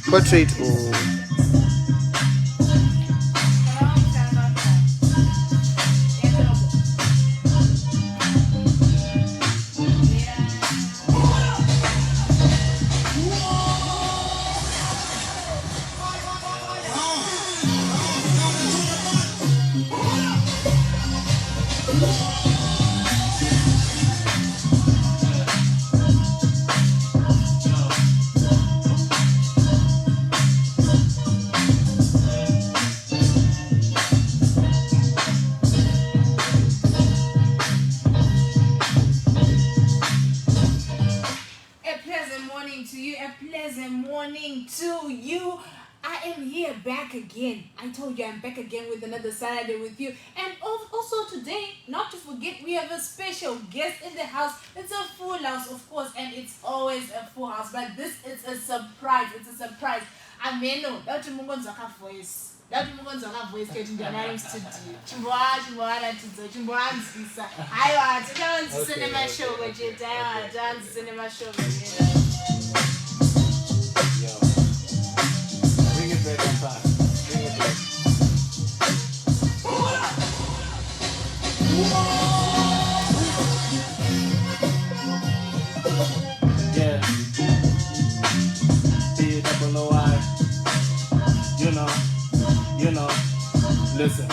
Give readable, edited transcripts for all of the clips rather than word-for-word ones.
Portrait or to you. I am here back again. I told you I'm back again with another Saturday with you. And also today, not to forget, we have a special guest in the house. It's a full house, of course, and it's always a full house. But this is a surprise. It's a surprise. Ameno, that's Mungonzaka voice. That Mungonzaka voice getting the name studio. Chimboanzisa. I want to dance cinema show with you. Dance cinema show with you. Bring it back. Yeah. B-double-O-I. You know. Listen.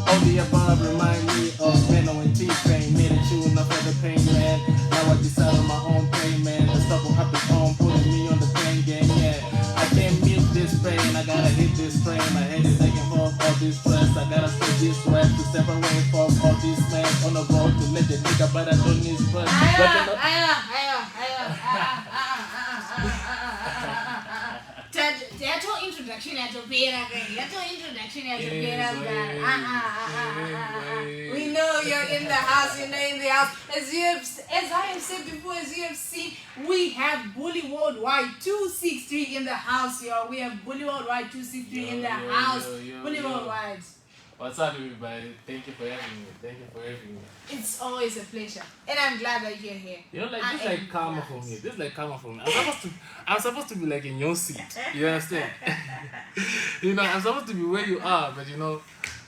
All the above remind me of Menno and T-Pain. Made a tune up for the pain, man. Now I decide on my own pain, man. The stuff will happen home, putting me on the pain game, yeah. I can't mute this pain, I gotta hit this train. My head is aching for all this stress. I gotta stay this rap to separate from all these men on the road to let the nigga, but I don't need stress. Introduction at your We know you're in the house, As I have said before, as you have seen, we have Bully Worldwide 263 in the house, y'all. We have Bully Worldwide 263 in the house. Bully Worldwide. What's up, everybody? Thank you for having me. It's always a pleasure, and I'm glad that you're here. You know, like this, like karma for me. This is like karma for me. I'm supposed to be like in your seat. You understand? I'm supposed to be where you are, but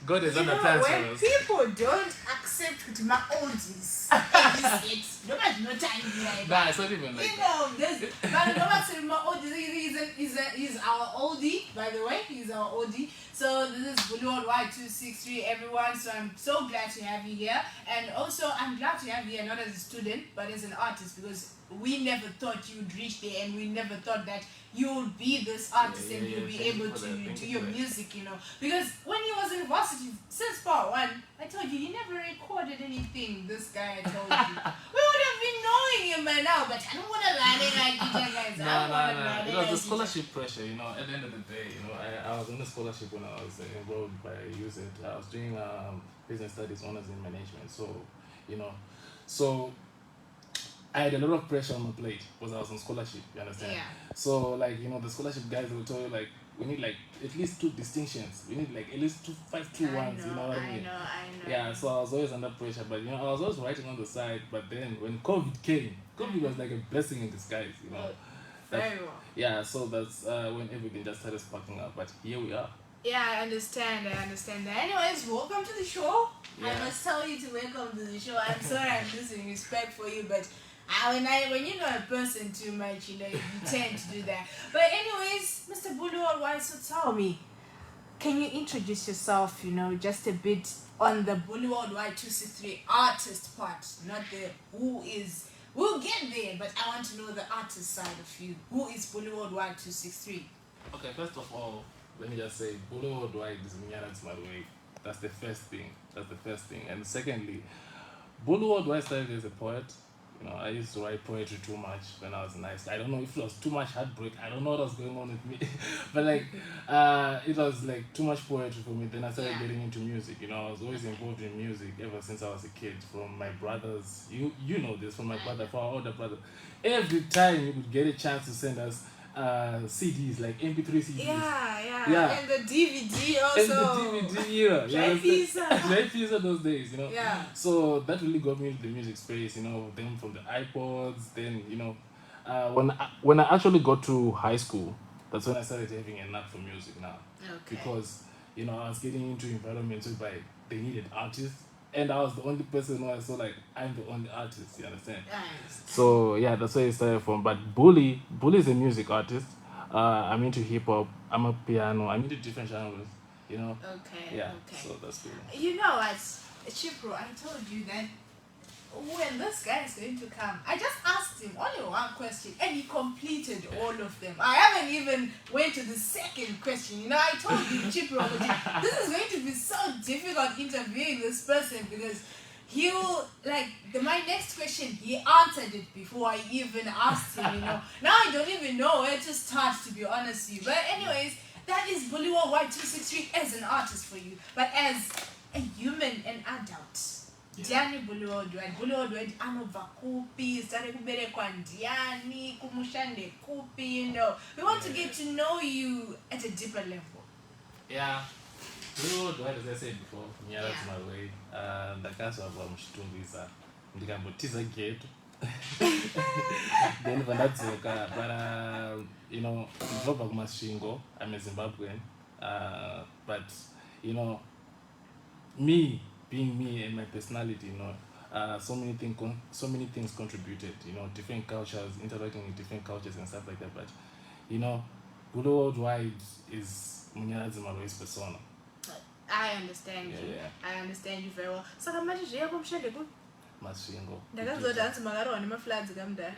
God has other plans for us. When people don't accept my oldies, nobody's no time like nah, it's not even like but nobody my oldies. He's our oldie, by the way. He's our oldie. So this is Bully Worldwide 263, everyone. So I'm so glad to have you here, and also I'm glad to have you here not as a student but as an artist, because we never thought you'd reach there, and we never thought that you would be this artist and you'll be able to do your music, Because when he was in varsity, since part one, I told you, he never recorded anything, this guy, I told you. We would have been knowing him by now, but I don't want to lie like you guys. No. It was the scholarship pressure, at the end of the day, I was on a scholarship when I was enrolled by USET. I was doing business studies honors in management, so I had a lot of pressure on my plate because I was on scholarship, you understand? Yeah. So, the scholarship guys will tell you, we need, at least 2 distinctions. We need, at least 5 2-1s, you know what I mean? I know. Yeah, so I was always under pressure. But, I was always writing on the side. But then when COVID came, COVID was like a blessing in disguise, Very well. Yeah, so that's when everything just started sparking up. But here we are. Yeah, I understand that. Anyways, welcome to the show. Yeah. I must tell you to welcome to the show. I'm sorry I'm losing respect for you, but when you know a person too much, you tend to do that. But anyways, Mr. Bully Worldwide, so tell me, can you introduce yourself, just a bit on the Bully Worldwide 263 artist part, not the who is. We'll get there, but I want to know the artist side of you. Who is Bully Worldwide 263? Okay, first of all, let me just say, Bully Worldwide is Minyana's my way. That's the first thing. And secondly, Bully Worldwide started as a poet. I used to write poetry too much when I was nice. I don't know if it was too much heartbreak. I don't know what was going on with me. But it was too much poetry for me. Then I started getting into music. I was always involved in music ever since I was a kid. From my brothers, you know this, from my brother, from our older brother. Every time you could get a chance to send us CDs, like MP3 CDs. Yeah. And the DVD also. And the DVD, Dry pizza those days, Yeah. So that really got me into the music space, then from the iPods, then, when I actually got to high school, that's when I started having a knack for music now. Okay. Because I was getting into environments where they needed artists, and I was the only person who I saw like I'm the only artist. You understand? Nice. So yeah, that's where it started from. But Bully is a music artist. I'm into hip hop. I'm a piano. I'm into different genres. Okay. Yeah. Okay. So that's cool. You know what, Chipro, I told you that when this guy is going to come, I just asked him only one question and he completed all of them. I haven't even went to the second question. I told you, Chipro, this is going to be so difficult interviewing this person because my next question, he answered it before I even asked him, Now I don't even know where to start, to be honest with you. But anyways, that is Bulliwo Y263 as an artist for you. But as a human, an adult, Diani Bulliwo anova kupi, stare kuberekwa ndiani, kumushande kupi, We want to get to know you at a deeper level. Yeah. Bulliwo, as I said before, Nyara to my way. Ndakazwa muchitumbuisa ndikambotiza geto. Then vandadzoka, but ndinobva kumasvingo. I'm a Zimbabwean. But me being me and my personality, so many things contributed. Different cultures, interacting with different cultures and stuff like that. But Bulliwo Worldwide is Munyara Zimbabwe's persona. I understand you. Yeah. I understand you very well. Saka manje zviya kumshande ku Masvingo. ndakazoti hanzi makarohwa nemafloods kamudhara.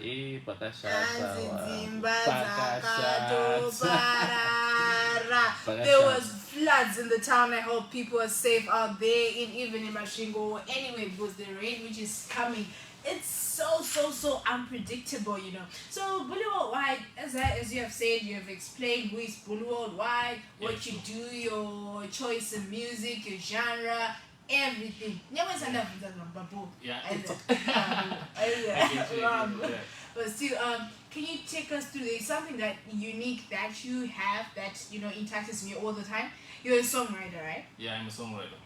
Pakashata. Dzimba dzakatoparara. There was floods in the town. I hope people are safe out there, even in Masvingo or anyway, because the rain which is coming, it's so unpredictable, So Bulliwo Worldwide, as you have said, you have explained who is Bulliwo Worldwide, what you do, your choice in music, your genre, everything. Yeah. But still, can you take us through? There's something that unique that you have that entices me all the time. You're a songwriter, right? Yeah, I'm a songwriter.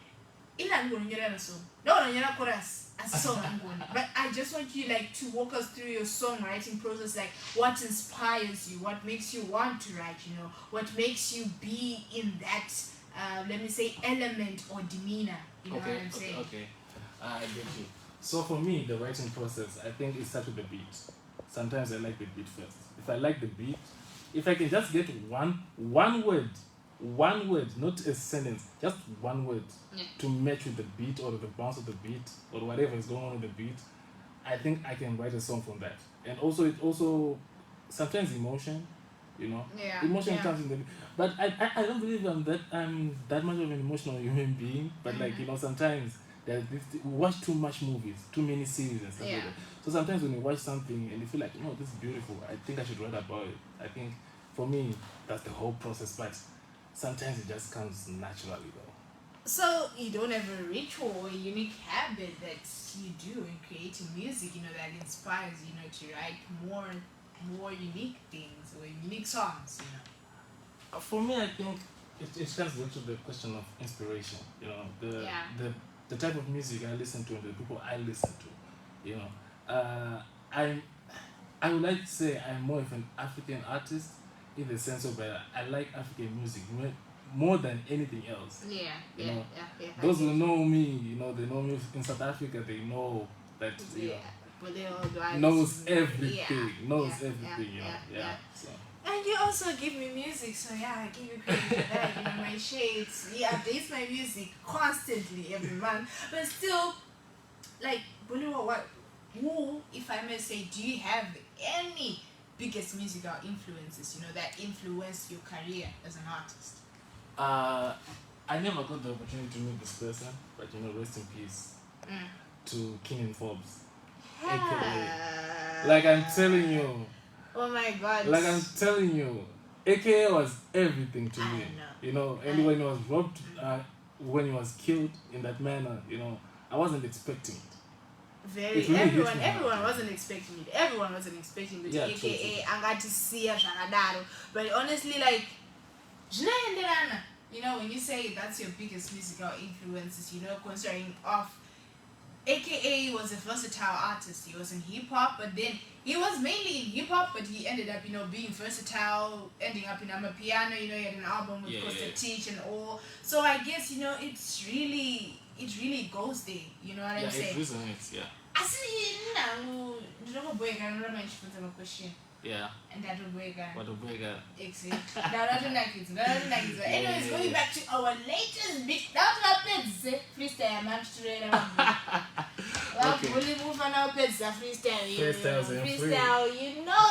No, chorus as a song. But I just want you to walk us through your songwriting process, what inspires you, what makes you want to write, what makes you be in that let me say element or demeanor. What I'm saying? Okay. I get you. So for me, the writing process, I think it starts with the beat. Sometimes I like the beat first. If I like the beat, if I can just get one word, not a sentence, just one word to match with the beat or the bounce of the beat or whatever is going on with the beat, I think I can write a song from that. And also, sometimes emotion, emotion comes in the. But I don't believe I'm that much of an emotional human being. But sometimes we watch too much movies, too many series and stuff like that. So sometimes when you watch something and you feel like, no, this is beautiful, I think I should write about it. I think for me that's the whole process. But sometimes it just comes naturally though. So you don't have a ritual or a unique habit that you do in creating music, that inspires to write more unique things or unique songs, For me, I think it comes down to the question of inspiration. The type of music I listen to and the people I listen to. I would like to say I'm more of an African artist in the sense of I like African music more than anything else. Those who know me, they know me in South Africa. They know that but they all knows everything. Everything. So. And you also give me music, so I give you credit for that. My shades, he updates my music constantly every month. But still, Bulliwo, who, if I may say, do you have any biggest musical influences, that influenced your career as an artist? I never got the opportunity to meet this person, but rest in peace to King and Forbes, AKA. I'm telling you. Oh my God. I'm telling you, AKA was everything to me. And when he was robbed, when he was killed in that manner, I wasn't expecting it. Everyone wasn't expecting it. Everyone wasn't expecting it. AKA angatisiya zvakadaro. But honestly, when you say that's your biggest musical influences, considering of AKA was a versatile artist. He was in hip hop, but then he was mainly in hip hop, but he ended up, being versatile, ending up in Amapiano. He had an album with Costa Teach and all. So I guess it really goes there. You know what I'm saying? It resonates. Yeah. I see now. A question. Yeah. And that will break What a breaker. Exactly. Anyways, going back to our latest big. That's what pets freestyle. I'm straight up. Okay. Bully move on our pets freestyle. Freestyle.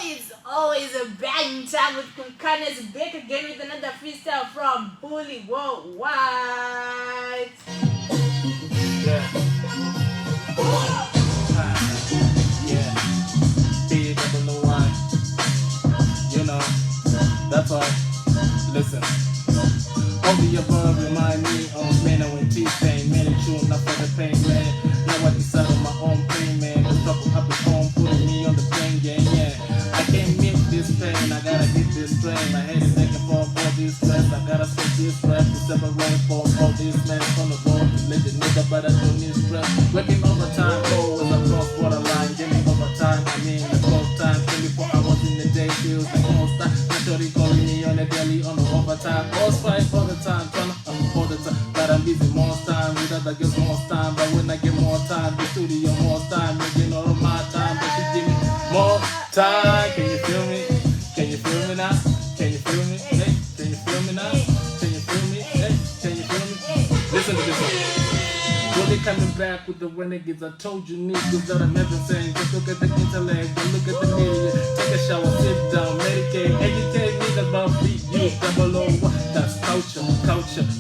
It's always a bang time with Kunkanes back again with another freestyle from Bully Worldwide. Yeah. B-double-O-Y. That's all. Listen. All the above remind me of men and T-Pain. Man, it's true enough for the pain, man. Now I decide on my own pain, man. The struggle up at home, putting me on the pain game, yeah. I can't milk this pain, I gotta get this strain. My head is aching for all this stress. I gotta switch this rap to separate from all this man from the road. To let the nigga, but I don't need stress. Working overtime, oh, as I cross borderline. Getting overtime, I mean, the close time. 24 hours in the day, feels like most time. Shorty calling me on the daily, on the overtime. Boss fight all the time, tryna all the time. But I'm busy most time, with other girls most time. But when I get more time, the studio more time. Making all of my time, but she give me more time. Can you feel me? Can you feel me now? Can you feel me? Hey, can you feel me now? Can you feel me? Hey, can you feel me? Listen to this one. Bully coming back with the renegades. I told you niggas that I'm ever saying. Just look at the intellect, don't look at the media. Take a shower, sit down, medicate, educate niggas about beat you. Double O, that's culture,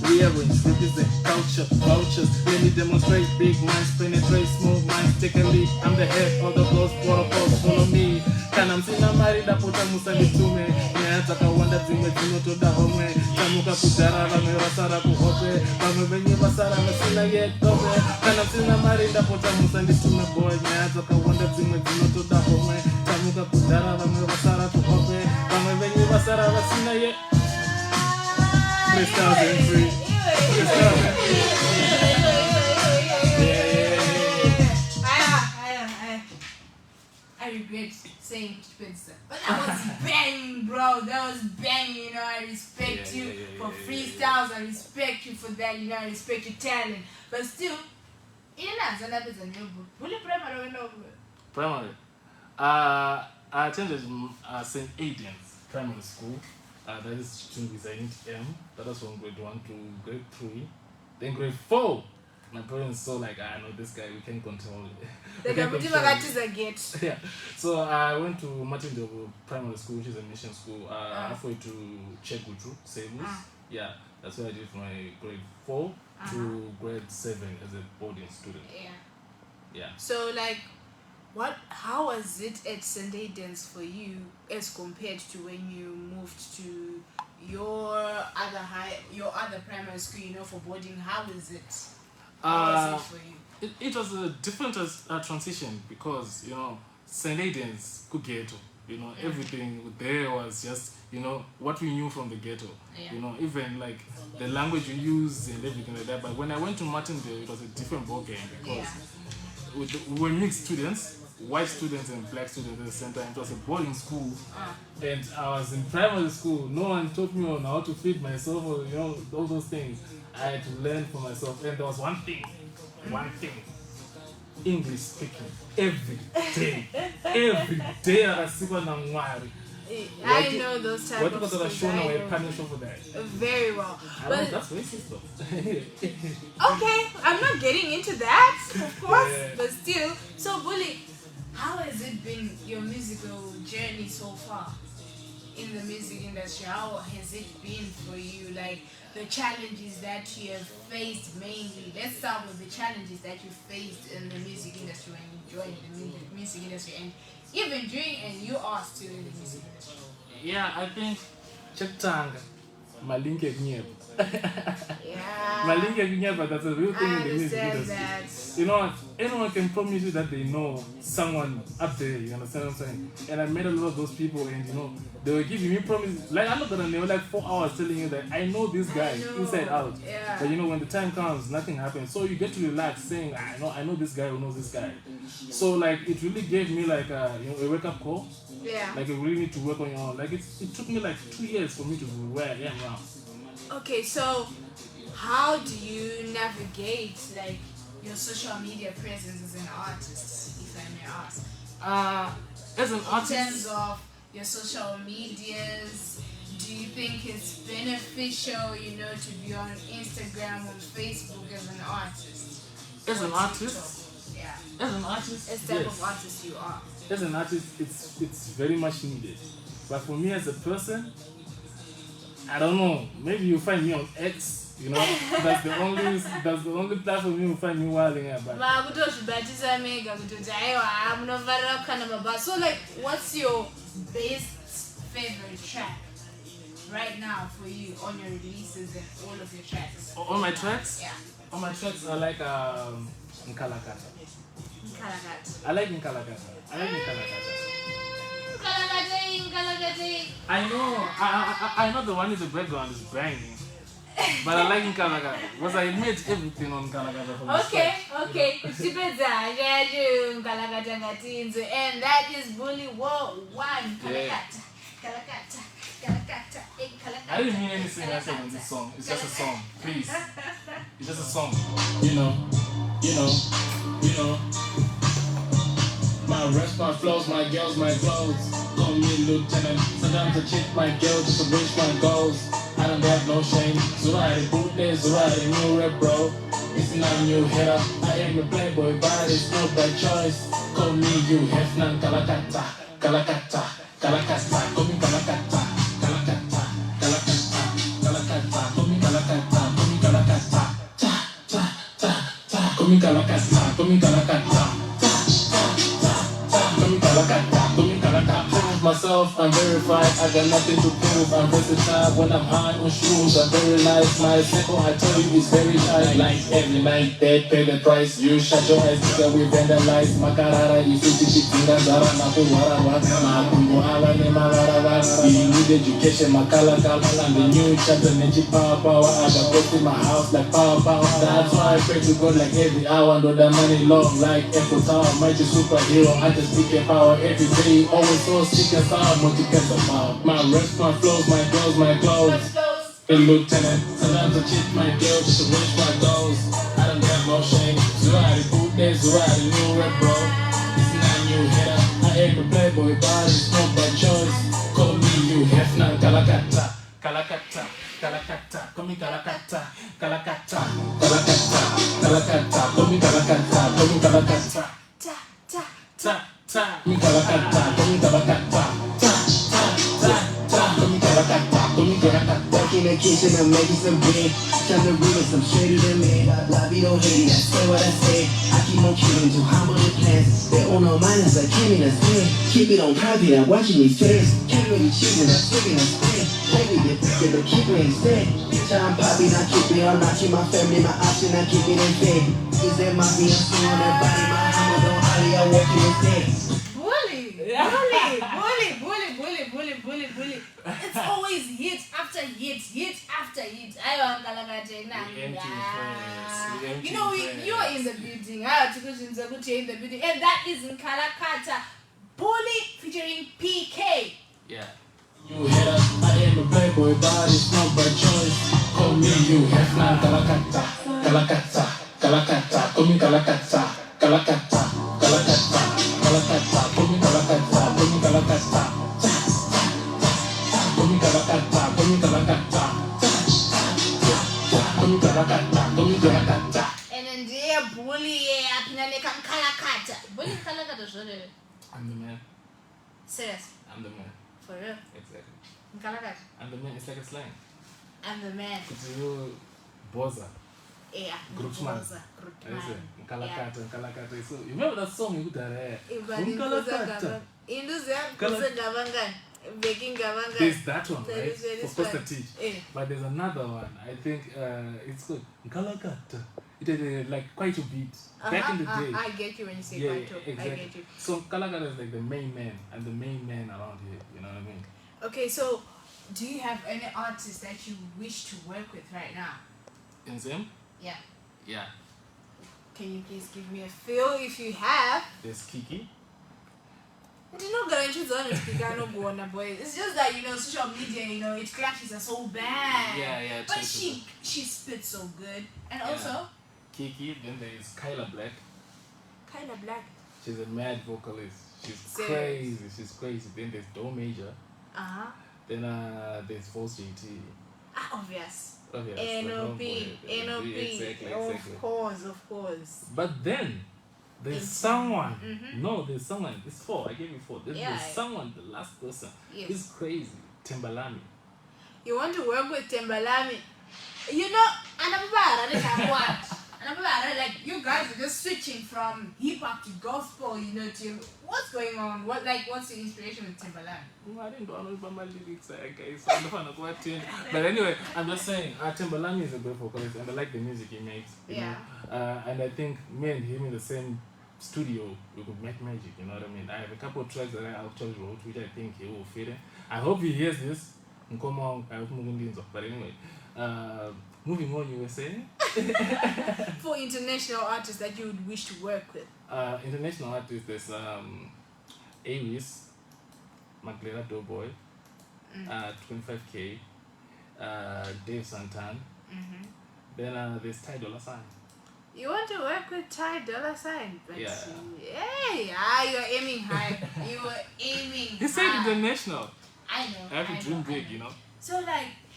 rearrange, represent culture, vultures. Let me demonstrate big minds, penetrate smooth minds, take a lead. I'm the head of the close protocols, follow me. Kana msina mari da puta musa bitume. Nyata kawanda zime zinoto da home. Tamuka kudara vame wasara kuhope. Vame venye wasara masina yet dobe. Kana msina mari da puta musa bitume boy. Nyata kawanda zime zinoto da home. Tamuka kudara vame wasara kuhope. Vame venye wasara masina yet. Freestyle and free. I regret saying Spencer, but that was bang, bro. That was bang. I respect you for freestyles. I respect you for that. I respect your talent. But still, Bully primary or no? Primary. I attended St. Aidan's Primary School. That is Chungizanit M. That was from grade 1 to grade 3. Then grade 4. My parents saw like, I know this guy, we can control it. Yeah. So I went to Martindale Primary School, which is a mission school. Halfway to Chegutu, Sebus. Yeah, that's where I did my grade 4 to grade 7 as a boarding student. Yeah. So how was it at St. Aidan's for you as compared to when you moved to your other primary school, for boarding? How is it? How was it for you? It was a different transition because, St. Aidan's good ghetto. Everything there was just, what we knew from the ghetto. Even like the language we use and everything like that. But when I went to Martindale, it was a different ballgame because we were mixed students. White students and black students at the same time. It was a boarding school, and I was in primary school. No one taught me on how to feed myself or all those things. I had to learn for myself. And there was one thing, English speaking every day. I was super nangwari. I know those type of schools. Punish over that. Very well. But that's racist though. Okay, I'm not getting into that, of course, but still. So, Bully, how has it been your musical journey so far in the music industry? How has it been for you? Like the challenges that you have faced mainly. Let's start with the challenges that you faced in the music industry when you joined the music industry, and even during and you are still in the music industry. Yeah, I think Cheptanga Malink Egniep. Yeah. Malink Egniep, but that's a real thing I in the music understand industry. that. You know, anyone can promise you that they know someone up there, you understand what I'm saying? And I met a lot of those people, and you know, they were giving me promises. Like, I'm not gonna know, like 4 hours telling you that I know this guy inside out. Yeah. But you know, when the time comes, nothing happens. So you get to relax saying, I know this guy who knows this guy. So, like, it really gave me, like, a wake up call. Yeah. Like, you really need to work on your own. Like, it took me like 2 years for me to be where I am now. Okay, so how do you navigate like your social media presence as an artist, if I may ask? As an In artist, terms of your social medias, do you think it's beneficial, you know, to be on Instagram or Facebook as an artist? as an Or artist, TikTok? Yeah. as an artist, As type yes. of artist you are. As an artist, it's very much needed. But for me as a person, I don't know. Maybe you find me on X. You know, that's the only platform you will find me wilding about. So like, what's your best favorite track right now for you on your releases and all of your tracks? On my tracks, Yeah. on my tracks, I like Nkalakata. Kalakata. I like Nkalakata. I know the one in the background is banging. But I like Nkalakata because I made everything on Nkalakata from the Okay, start. okay. And that is Bully Worldwide. Kalakata. Kalakata. Kalakata. Kalakata. I didn't mean anything I said in this song. It's just a song. Please. It's just a song. You know. My reps, my flows, my girls, my clothes. Call me lieutenant. Sometimes I check my girl just to reach my goals. I don't have no shame. Zurari bootleg, Zurari new rap, bro. It's not a new hater. I am a playboy, but it's not by choice. Call me you have none. Kalakata, Kalakata, Kalakata. Call me Kalakata, Kalakata, Kalakata, Kalakata. Call me Kalakata, call me Kalakata. Ta, ta, ta, ta. Call me Kalakata, call me Kalakata. Myself, I'm verified, I got nothing to prove. I'm versatile when I'm high on shrooms. I'm very nice, my simple, I tell you, it's very tight. Like every night, they pay the price. You shut your eyes, nigga, we vandalize. Makarara, if you think it's Zara, Nakuwara, Makungo, Ala, Nemalara. You need education, Makala, Kala, and the new chapter, Neji, power. I got both in my house, like power. That's why I pray to God like every hour. Know that money long, like Apple Tower. Mighty superhero, I just speak in power every day. Always so sick. My reps, my flows, my girls, my clothes. Hey lieutenant, sometimes I cheat my girl just to reach my goals. I don't have no shame. Zurari bootleg, Zurari new rap, bro. It's not a new hater. I am a playboy, but it's not by choice. Call me you have none. Kalakata, Kalakata, Kalakata. Call me Kalakata, Kalakata, Kalakata, Kalakata. Call me Kalakata, call me Kalakata. Ta, ta, Ta, ta. Me Kalakata, call me Kalakata. Back in the kitchen, I'm making some bread. Time to read some straighter than me. Love you, don't hate it, I say what I say. I keep on killing to humble the plans. They all know mine as I came in a spin. Keep it on private, I'm watching these fans. Can't really choosing, I'm sticking a spin. Play with it, get the keeper instead. Time popping, I keep it on, knocking my family, my option, I keep it in bed. Is that my being so on that body, my hammer don't holly, I walk in instead. bully. It's always hit after hit after hit. You know, you're in the building. In the building, and that is in Kalakata. Bully featuring PK. Yeah. You hater, I am a playboy, but it's not by choice. Call me you have none. Kalakata, Kalakata, Kalakata. Call me Kalakata, Kalakata, Kalakata, Kalakata. Call me Kalakata, call me Kalakata. Call me Kalakata, call me Kalakata. Call me Kalakata, call me Kalakata. And then dear Bully, Kalakata. Bully Kalakata, sorry. I'm the man. Serious. I'm the man. For real. Exactly. Kalakata. I'm the man. It's like a slang. I'm the man. It's a real boza. Yeah. Groupsman. Groupman. Kalakata, Kalakata. So you remember that song you got there? Kalakata. Baking Gavanga. There's that one, That right? is very For smart. Costa Teach. Eh. But there's another one. I think it's called Galagata. It is like quite a beat. Back in the day. I get you when you say Yeah, Kaito. exactly. I get you. So Kalagata is like the main man and the main man around here. You know what I mean? Okay, so do you have any artists that you wish to work with right now? In Zim? Yeah. Yeah. Can you please give me a feel if you have? There's Kiki. But you know, boy. It's just that social media, it clashes are so bad. Yeah, But true. she spits so good, and Yeah. also Kiki, then there's Kyla Black. kind of black. She's a mad vocalist. She's Serious? crazy. Then there's Do Major. Then there's False JT. Obvious. Oh, yes, NOP. Exactly. Of course. But then there's It's- someone. Mhm. No, there's someone. It's four. I gave you four. Then Yeah. there's someone. The last person. Yes. It's crazy. Timbalami. You want to work with Timbalami? Like you guys are just switching from hip hop to gospel, to what's going on? What's the inspiration with Timbalami? I didn't know about my lyrics, guys. I don't know what to. But anyway, I'm just saying, Timbalami is a great vocalist, and I like the music he makes. You Yeah. know? And I think me and him in the same studio, we could make magic. You know what I mean? I have a couple of tracks that I actually wrote, which I think he will fit in. I hope he hears this. But anyway, moving on, you were saying? For international artists that you would wish to work with. International artists, there's Aries, Maglera Doughboy, 25K, Dave Santan. Mm-hmm. Then there's Ty Dolla $ign. You want to work with Ty Dolla $ign? But Yeah. you're aiming high. You were aiming He said high. international. I know. I have to dream big, you know. So,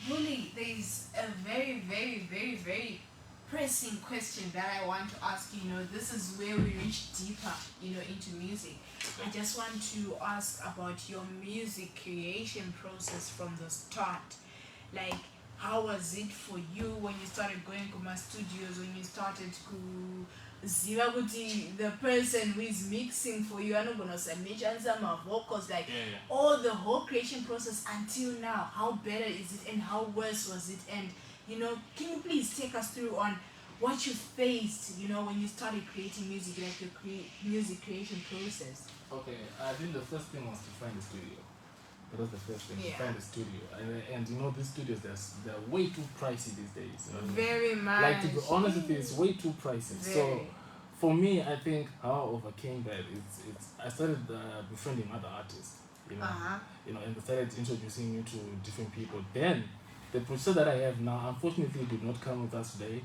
Bully, there's a very, very, very, very pressing question that I want to ask you. This is where we reach deeper, into music. I just want to ask about your music creation process from the start. Like, how was it for you when you started going to my studios, when you started to the person who is mixing for you, I'm not gonna submit some vocals, all the whole creation process until now, how better is it and how worse was it? And can you please take us through on what you faced, when you started creating music, like your music creation process? Okay, I think the first thing was to find a studio. That was the first thing, Yeah. to find a studio. And these studios, they're way too pricey these days. You know? Very much. Like, to be honest with you, it's way too pricey. So, Very. for me, I think how I overcame that is I started befriending other artists, and they started introducing me to different people. Then, the producer that I have now, unfortunately, did not come with us today.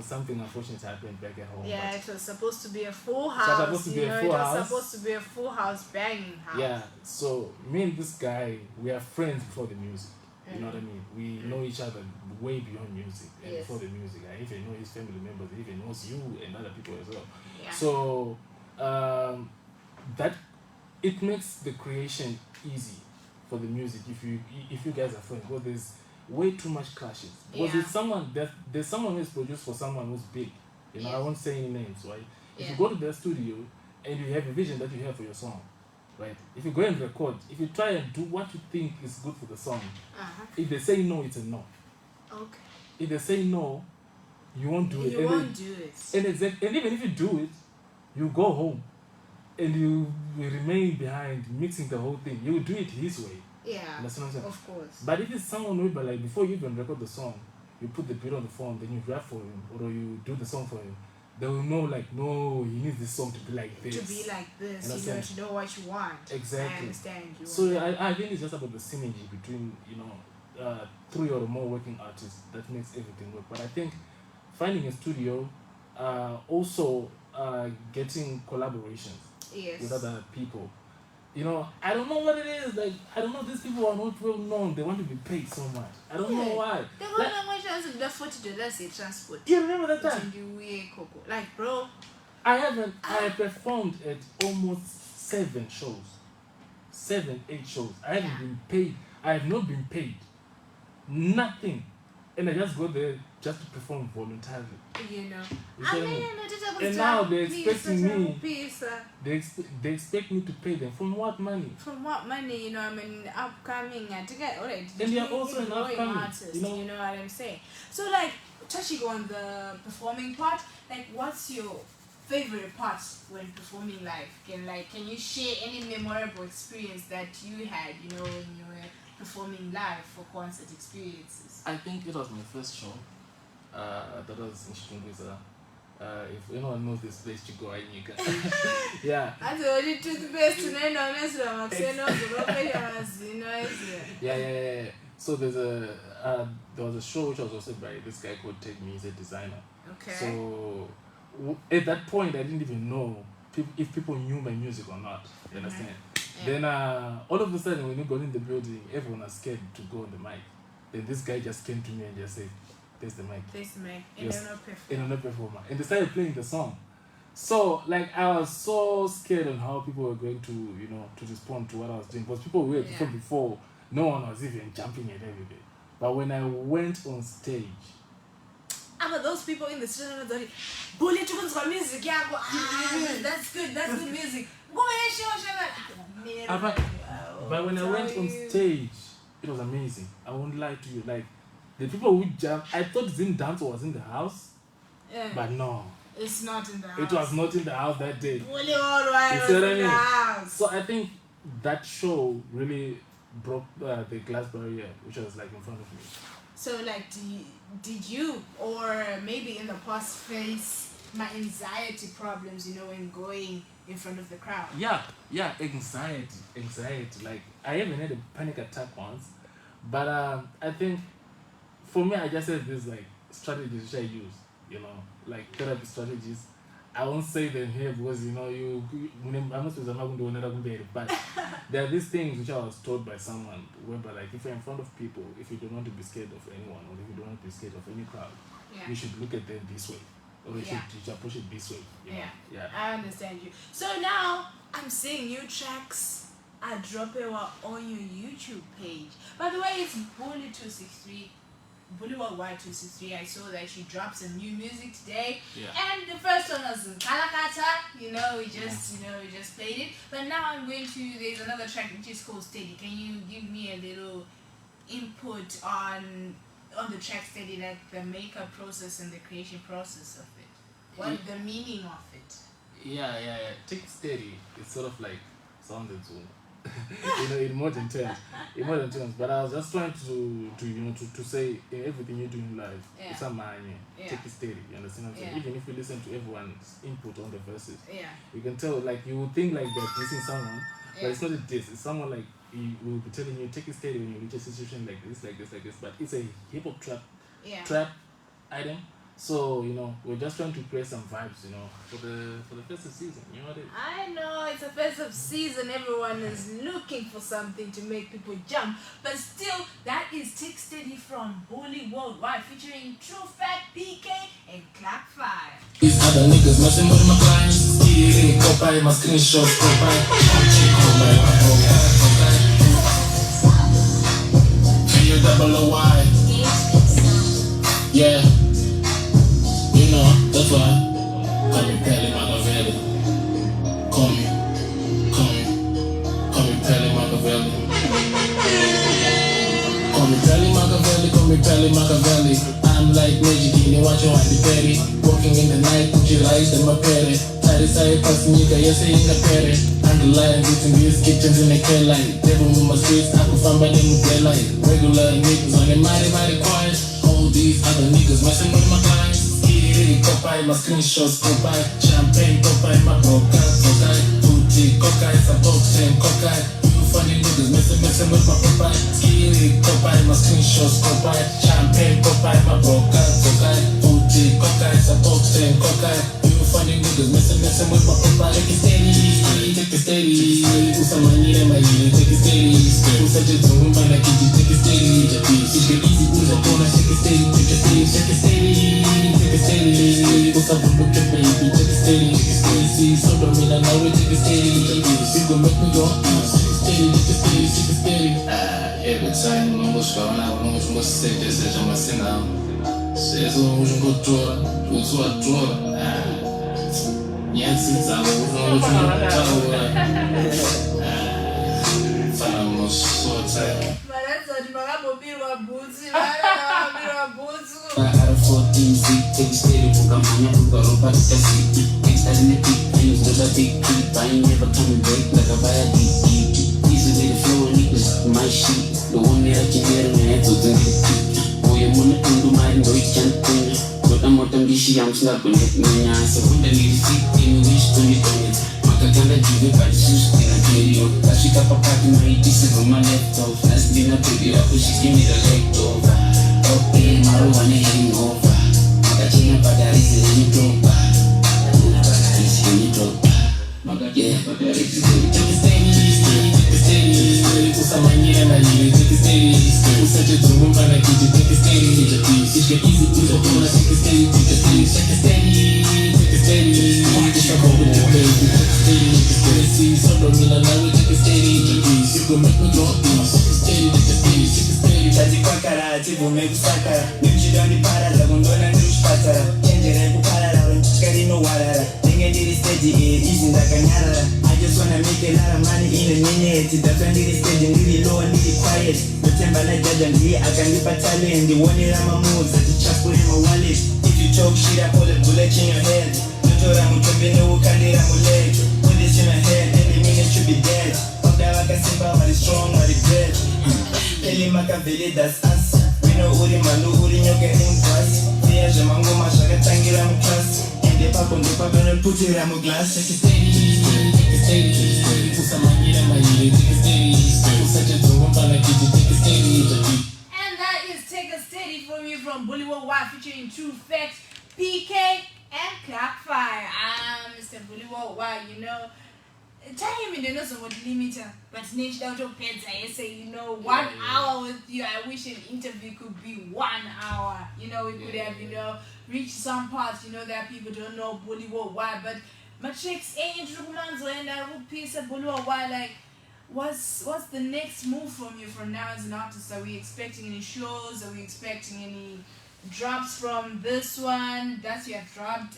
Something unfortunate happened back at home. Yeah, but it was supposed to be a full was house. supposed to be a full it was house. supposed to be a full house, banging house. yeah, so me and this guy, we are friends before the music. You know what I mean? We know each other way beyond music and Yes. before the music. I even know his family members, he even knows you and other people as well. Yeah. So that it makes the creation easy for the music if you guys are friends. Because there's way too much clashes. Because Yeah. there's someone who's produced for someone who's big. I Yes. won't say any names, right? If Yeah. you go to their studio and you have a vision that you have for your song, right? If you go and record, if you try and do what you think is good for the song, if they say no, it's a no. Okay. If they say no, you won't do it. You won't do it. And even if you do it, you go home and you will remain behind mixing the whole thing. You will do it his way. Yeah. That's what I'm saying. Of course. But if it's someone who, like, before you even record the song, you put the beat on the phone, then you rap for him, or you do the song for him, they will know, like, no, he needs this song to be like this. To be like this, Understand? to know what you want. Exactly. I understand you. So I think it's just about the synergy between, 3 or more working artists that makes everything work. But I think finding a studio, also getting collaborations Yes. with other people. I don't know what it is. Like, I don't know. These people are not well known. They want to be paid so much. I don't know why. They're going to much as the $40 a transport. You remember that time? Like, bro. I have performed at almost 7 shows. 7, 8 shows. I haven't Yeah. been paid. I have not been paid. Nothing. and I just go there just to perform voluntarily. You know. You I see what I mean, mean? And now they expecting me. They expect me to pay them from what money? From what money? You know, I mean, upcoming. I think I already. And they are also an upcoming artist. you know what I'm saying? So, like, touching on the performing part, like, what's your favorite part when performing live? Can you share any memorable experience that you had? You know, when you were performing live for concert experiences. I think it was my first show. That was in Chitunguza. If anyone knows this place, Chico, yeah. I told you toothpaste today, no, yeah. So there was a show which was also by this guy called Ted Me. He's a designer. Okay. So at that point, I didn't even know if people knew my music or not. You understand? Yeah. Then all of a sudden, when you got in the building, everyone was scared to go on the mic. Then this guy just came to me and just said, "There's the mic." There's the mic. Yes, another performer. And they started playing the song. So like I was so scared on how people were going to, you know, to respond to what I was doing. Because people were before, no one was even jumping and everything. But when I went on stage, but those people in the street are like, "Bully to music, yeah, that's good music." Go ahead, but when I went on stage, it was amazing. I won't lie to you. Like the people who jumped, I thought Zim Dance was in the house, but no, it's not in the house. It was not in the house that day. Bully all right was in the house. So I think that show really broke the glass barrier, which was like in front of me. So like, did you or maybe in the past face my anxiety problems, you know, in going in front of the crowd? Yeah, anxiety. Like I haven't had a panic attack once, but I think for me, I just said this like strategies which I use, you know, like therapy strategies. I won't say them here because you know I'm not supposed to do another, but there are these things which I was told by someone whereby like if you're in front of people, if you don't want to be scared of anyone or if you don't want to be scared of any crowd, you should look at them this way. Or you should approach it this way. You know? Yeah. I understand you. So now I'm seeing new tracks are dropping on your YouTube page. By the way, it's Bully263. Bully Worldwide 263. I saw that she dropped some new music today. Yeah. And the first one was Kalakata. You know, we just played it. But now I'm going to, there's another track which is called Steady. Can you give me a little input on the track Steady, like the makeup process and the creation process of it? What is the meaning of it? Yeah. Take it steady. It's sort of like sounded so you know, in modern terms. But I was just trying to say in everything you're doing live, it's a man. Take it steady. You understand what I'm saying? Even if you listen to everyone's input on the verses, you can tell, like, you would think like they're dissing someone, but it's not a diss. It's someone like he will be telling you, take it steady when you reach a situation like this. But it's a hip hop trap item. So, you know, we're just trying to create some vibes, you know, for the festive season. You know what it is? I know it's a festive season. Everyone is looking for something to make people jump. But still, that is Take Steady from Bully Worldwide featuring True Fat, PK, and Clap 5. These other niggas messing with my clients. Yeah, go buy my screenshots, go buy. G-O-double-O-Y. Yeah. You know, that's why. Call me Pelly Machiavelli. Call me Pelly Machiavelli. Call me Pelly Machiavelli. I'm like Magic, you watch you on the petty. Walking in the night, put your eyes in my petty. Tidy side, pass me, yes, in the petty. Underlines, eating these kitchens in the K line. Devil in my streets, I can find by them with daylight. Regular niggas on the mighty quiet. All these other niggas messing with my clients. Copa my screenshots, copa champagne, copa my broca, coca booty, coca it's a box and coca. You funny niggas messing with my copa. Skiri, copa my screenshots, copa champagne, copa my broca, coca booty, coca it's a box and coca. You funny niggas messing with my copa. Take it steady. Usamani my ear, take it steady. Usaje zumba na kiji, take it steady. Take it easy, usa kona, take it steady. What's up with the baby? Take it steady. See, so don't mean I know it. Take it steady. You gon' make me go. Take it steady. Every time outside, vamos chorar, vamos você, deseja uma sinal. Se és um jogador, o sua dor. Yes, it's our own power. Falamos só time. I had a 14 seat, take steady, book a man, I got up at the seat. Next time in the peak, things with a big creep. I ain't never coming back like a fire deep. Easy with the flow, neatness, my sheet. The one that I can get in my head to the peak. Oh, you wanna do my no, you can't think. But I'm not going to be I'm not going to get me. So when the need to see, wish to me, Makaganda give by the shoes in a video. I should up a party, my DC on my laptop. Last dinner, baby, I push it, give me the leftover. Okay, marijuana hangover. Magachina batteries in your drop. Batteries in your drop. Yeah, batteries in your drop. Take a steady. Kusamanyira na yile, take a steady. Usaje zungumba na kiti, take a steady. It's get easy to the corner, take a steady. Take a steady, take a steady. Take a steady. Shaka with the baby, take a steady. Take a steady. So don't mean I know it, take a steady. You gon' make me drop this. Take a steady, take a steady, take a steady. Chazi kwa karati, vume kusakara. Nimchidoni parada, gondona nirushpatara. Kenjere kuparara, kari no warara. Nenge diri steady, easy ndakanyarara. I just wanna make a lot of money in a minute. That's when diri steady, ndiri low, ndiri quiet. Notemba na jaja, ndiri akanipa talent. Ndiwonera ma moves, atichakure ma wallet. If you talk shit, I put a bullet in your head. Notora mutombene ukandira mulege. Put this in your head, any minute you be dead. Oda wakasimba, wali strong, wali dead. Kelly Machiavelli, that's us. We know uri malu, uri nyoke impress. Viaje mango, mashaka tangira mu class. Ende papo, no put it in my glass. Take it steady, take it steady. Kusamanyira mayile, take it steady. Usaje zungumba na kiti, take it steady. And that is Take a Steady from you from Bullywood Y featuring True Facts, PK, and Clockfire. Mr. Bullywood Y, you know. Time in the nose of what limiter, but snitched out of pets. I say, you know, 1 hour with you. I wish an interview could be 1 hour. You know, we could have, you know, reached some parts, you know, that people don't know Bullywood Y, but my chicks ain't Rumanzo and I will piece of Bullywood Y. Like, what's the next move from you from now as an artist? Are we expecting any shows? Are we expecting any drops from this one that you have dropped,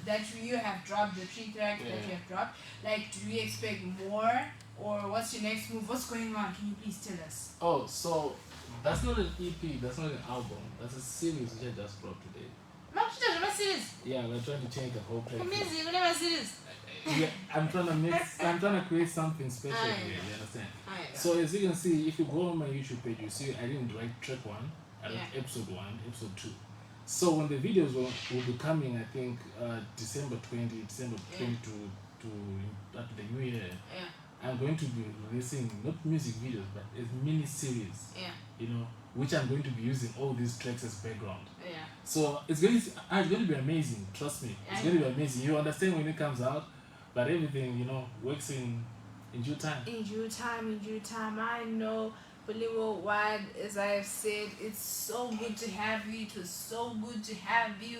the 3 tracks that you have dropped? Like, do we expect more, or what's your next move? What's going on? Can you please tell us? Oh, so that's not an EP, that's not an album, that's a series which I just dropped today. Yeah, we're trying to change the whole place. Yeah, I'm trying to create something special here, you understand? So as you can see, if you go on my YouTube page, you see I didn't write track 1, I wrote episode 1, episode 2. So when the videos will be coming, I think December 20 to after the new year, I'm going to be releasing not music videos but a mini series. You know, which I'm going to be using all these tracks as background. So it's going to be amazing. Trust me, it's going to be amazing. You understand when it comes out, but everything, you know, works in due time. In due time. I know. Bullywood Y, as I have said, it's so good to have you. It was so good to have you.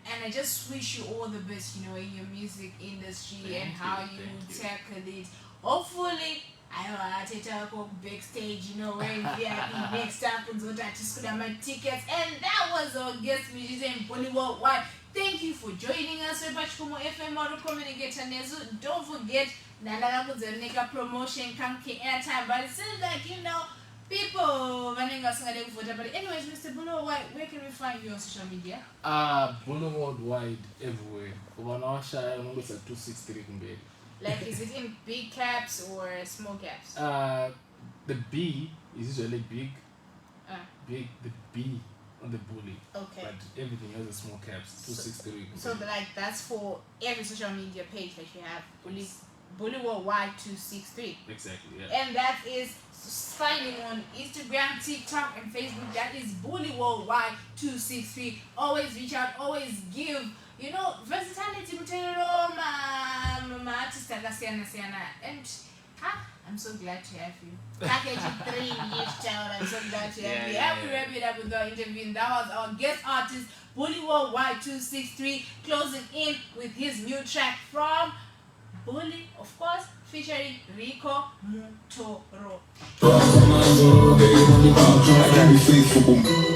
And I just wish you all the best, you know, in your music industry and how you tackle it. Hopefully, I will talk backstage, you know, when VIP next happens, what I just got my tickets. And that was our guest musician, Bullywood Y. Thank you for joining us with Pachikomo FM Auto Communicator Nezu. Don't forget, Nala was a nigga promotion, kanke airtime, but it seems like, you know, people running us on the but anyways, Mr. Bullywood Y, where can we find you on social media? Bullywood Y everywhere. Over our shire, I'm always at 263 Kumbeli. Like, is it in big caps or small caps? The B is usually big. The B on the bully. Okay. But everything else is small caps. 263. So like that's for every social media page that you have. Bullywood Y263. Exactly, yeah. And that is finding on Instagram, TikTok, and Facebook. That is Bullywood Y263. Always reach out, always give, you know, versatility. And I'm so glad to have you. Package 3 years child. I'm so glad to have you. Have we wrap it up with our interview? That was our guest artist, Bullywood Y263, closing in with his new track from Bully, of course, featuring Rico Mutoro. I can be faithful.